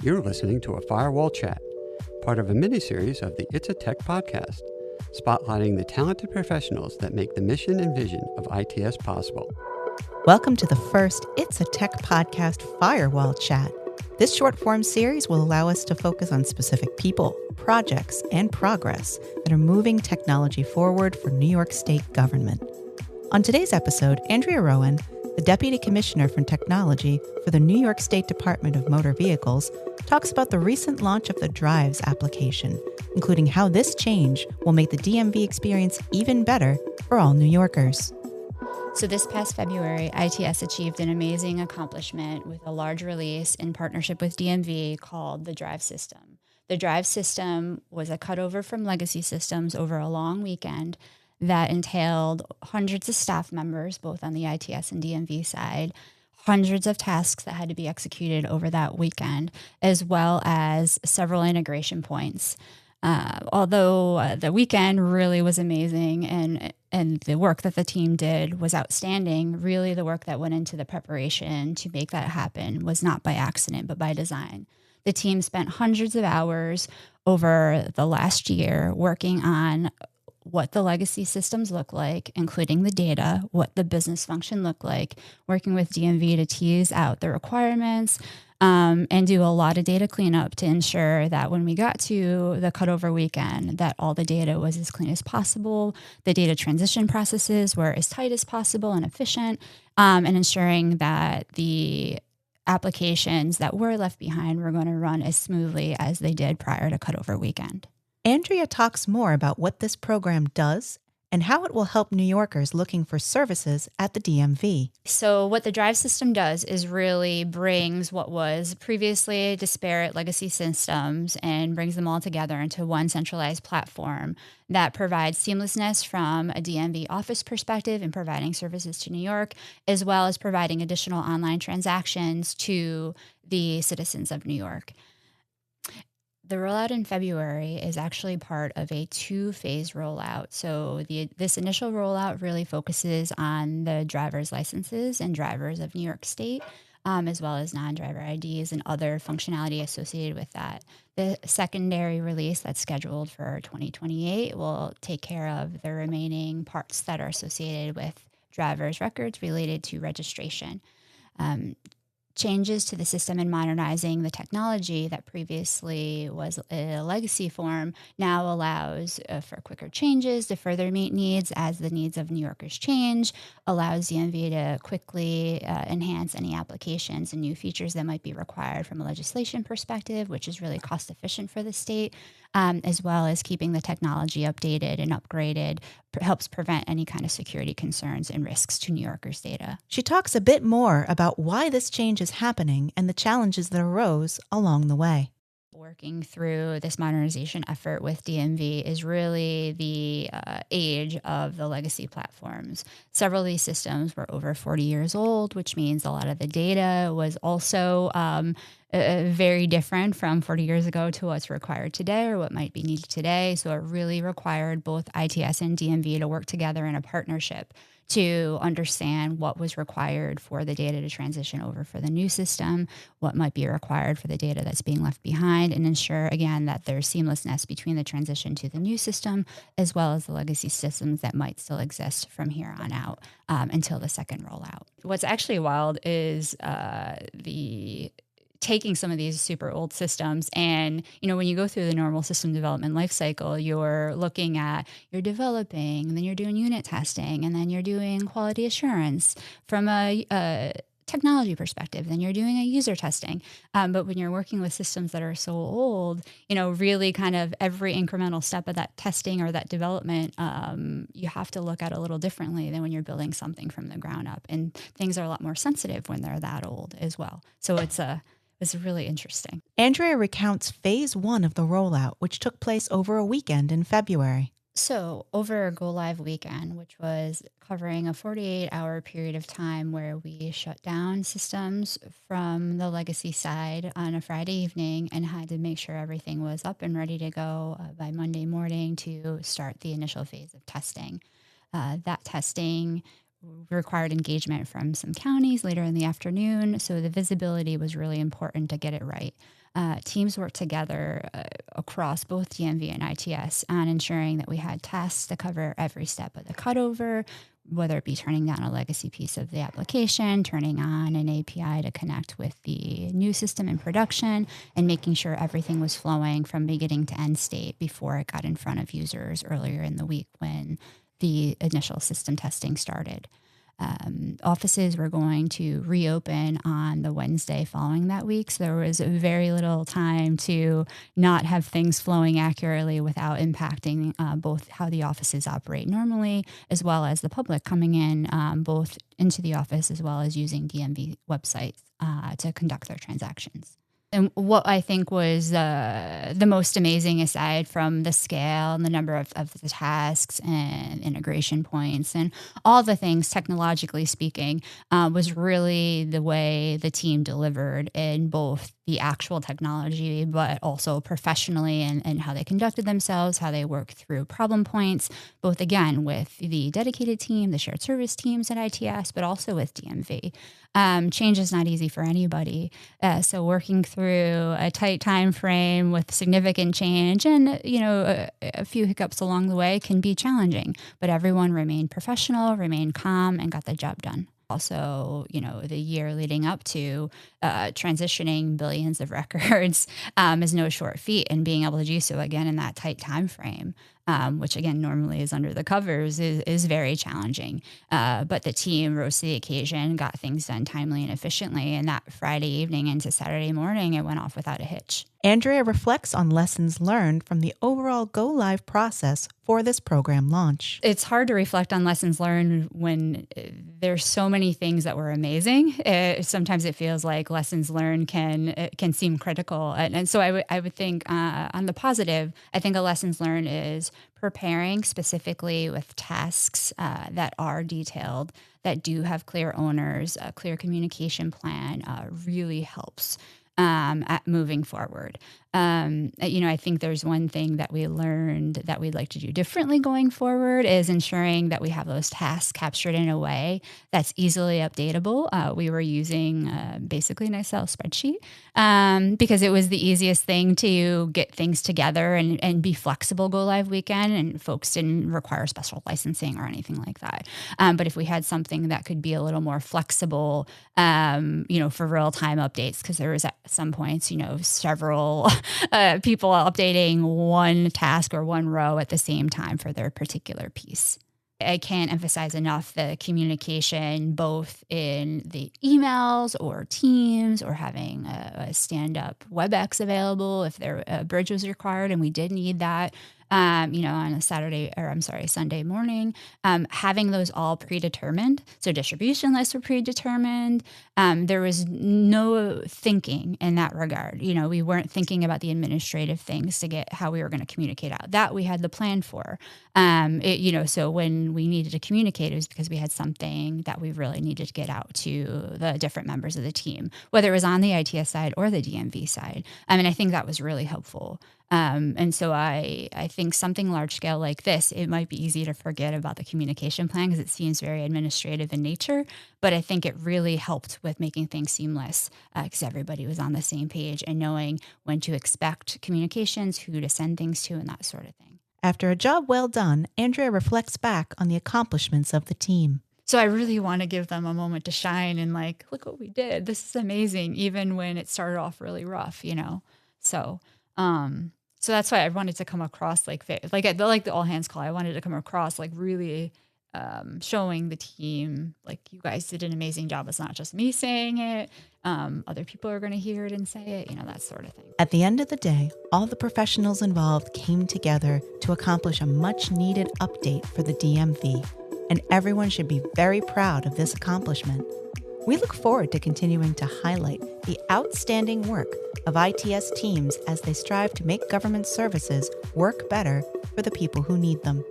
You're listening to a Firewall Chat, part of a mini-series of the It's a Tech Podcast, spotlighting the talented professionals that make the mission and vision of ITS possible. Welcome to the first It's a Tech Podcast Firewall Chat. This short-form series will allow us to focus on specific people, projects, and progress that are moving technology forward for New York State government. On today's episode, Andrea Rohan, the Deputy Commissioner for Technology for the New York State Department of Motor Vehicles, talks about the recent launch of the Drives application, including how this change will make the DMV experience even better for all New Yorkers. So this past February, ITS achieved an amazing accomplishment with a large release in partnership with DMV called the Drive System. The Drive System was a cutover from legacy systems over a long weekend that entailed hundreds of staff members, both on the ITS and DMV side, hundreds of tasks that had to be executed over that weekend, as well as several integration points. Although the weekend really was amazing and the work that the team did was outstanding, really the work that went into the preparation to make that happen was not by accident, but by design. The team spent hundreds of hours over the last year working on what the legacy systems look like, including the data, what the business function looked like, working with DMV to tease out the requirements, and do a lot of data cleanup to ensure that when we got to the cutover weekend, that all the data was as clean as possible, the data transition processes were as tight as possible and efficient, and ensuring that the applications that were left behind were going to run as smoothly as they did prior to cutover weekend. Andrea talks more about what this program does and how it will help New Yorkers looking for services at the DMV. So what the Drive System does is really brings what was previously disparate legacy systems and brings them all together into one centralized platform that provides seamlessness from a DMV office perspective in providing services to New York, as well as providing additional online transactions to the citizens of New York. The rollout in February is actually part of a two-phase rollout. So this initial rollout really focuses on the driver's licenses and drivers of New York State, as well as non-driver IDs and other functionality associated with that. The secondary release that's scheduled for 2028 will take care of the remaining parts that are associated with driver's records related to registration. Changes to the system and modernizing the technology that previously was a legacy form now allows for quicker changes to further meet needs as the needs of New Yorkers change, allows DMV to quickly enhance any applications and new features that might be required from a legislation perspective, which is really cost efficient for the state, as well as keeping the technology updated and upgraded helps prevent any kind of security concerns and risks to New Yorkers' data. She talks a bit more about why this change is happening and the challenges that arose along the way. Working through this modernization effort with DMV is really the age of the legacy platforms. Several of these systems were over 40 years old, which means a lot of the data was also very different from 40 years ago to what's required today or what might be needed today. So it really required both ITS and DMV to work together in a partnership to understand what was required for the data to transition over for the new system, what might be required for the data that's being left behind, and ensure, again, that there's seamlessness between the transition to the new system as well as the legacy systems that might still exist from here on out until the second rollout. What's actually wild is taking some of these super old systems and, when you go through the normal system development life cycle, you're looking at, you're developing, and then you're doing unit testing, and then you're doing quality assurance from a technology perspective, then you're doing a user testing. But when you're working with systems that are so old, really kind of every incremental step of that testing or that development, you have to look at a little differently than when you're building something from the ground up. And things are a lot more sensitive when they're that old as well. So it's really interesting. Andrea recounts phase one of the rollout, which took place over a weekend in February. So over a go live weekend, which was covering a 48-hour period of time where we shut down systems from the legacy side on a Friday evening and had to make sure everything was up and ready to go by Monday morning to start the initial phase of testing. That testing required engagement from some counties later in the afternoon. So the visibility was really important to get it right. Teams worked together across both DMV and ITS on ensuring that we had tasks to cover every step of the cutover, whether it be turning down a legacy piece of the application, turning on an API to connect with the new system in production, and making sure everything was flowing from beginning to end state before it got in front of users earlier in the week when the initial system testing started. Offices were going to reopen on the Wednesday following that week. So there was very little time to not have things flowing accurately without impacting both how the offices operate normally, as well as the public coming in both into the office as well as using DMV websites to conduct their transactions. And what I think was the most amazing, aside from the scale and the number of the tasks and integration points and all the things technologically speaking, was really the way the team delivered in both the actual technology, but also professionally and how they conducted themselves, how they worked through problem points, both again with the dedicated team, the shared service teams at ITS, but also with DMV. Change is not easy for anybody. So working through a tight time frame with significant change and, a few hiccups along the way can be challenging, but everyone remained professional, remained calm, and got the job done. Also, the year leading up to transitioning billions of records is no short feat, and being able to do so again in that tight time frame, which again normally is under the covers, is very challenging. But the team rose to the occasion, got things done timely and efficiently, and that Friday evening into Saturday morning, it went off without a hitch. Andrea reflects on lessons learned from the overall go-live process for this program launch. It's hard to reflect on lessons learned when there's so many things that were amazing. Sometimes it feels like lessons learned can seem critical. And so I would think on the positive, I think a lessons learned is preparing specifically with tasks that are detailed, that do have clear owners, a clear communication plan really helps at moving forward. I think there's one thing that we learned that we'd like to do differently going forward is ensuring that we have those tasks captured in a way that's easily updatable. We were using basically an Excel spreadsheet because it was the easiest thing to get things together and be flexible go live weekend, and folks didn't require special licensing or anything like that. But if we had something that could be a little more flexible, for real time updates, because there was at some points, several people updating one task or one row at the same time for their particular piece. I can't emphasize enough the communication, both in the emails or Teams or having a stand-up WebEx available if a bridge was required, and we did need that. On a Sunday morning, having those all predetermined. So distribution lists were predetermined. There was no thinking in that regard. We weren't thinking about the administrative things to get how we were going to communicate out. That we had the plan for. So when we needed to communicate, it was because we had something that we really needed to get out to the different members of the team, whether it was on the ITS side or the DMV side. I think that was really helpful. And so I think something large scale like this, it might be easy to forget about the communication plan because it seems very administrative in nature, but I think it really helped with making things seamless because everybody was on the same page and knowing when to expect communications, who to send things to, and that sort of thing. After a job well done, Andrea reflects back on the accomplishments of the team. So I really want to give them a moment to shine and look what we did. This is amazing, even when it started off really rough, So that's why I wanted to come across like the all hands call. I wanted to come across really showing the team you guys did an amazing job. It's not just me saying it. Other people are going to hear it and say it, that sort of thing. At the end of the day, all the professionals involved came together to accomplish a much needed update for the DMV, and everyone should be very proud of this accomplishment. We look forward to continuing to highlight the outstanding work of ITS teams as they strive to make government services work better for the people who need them.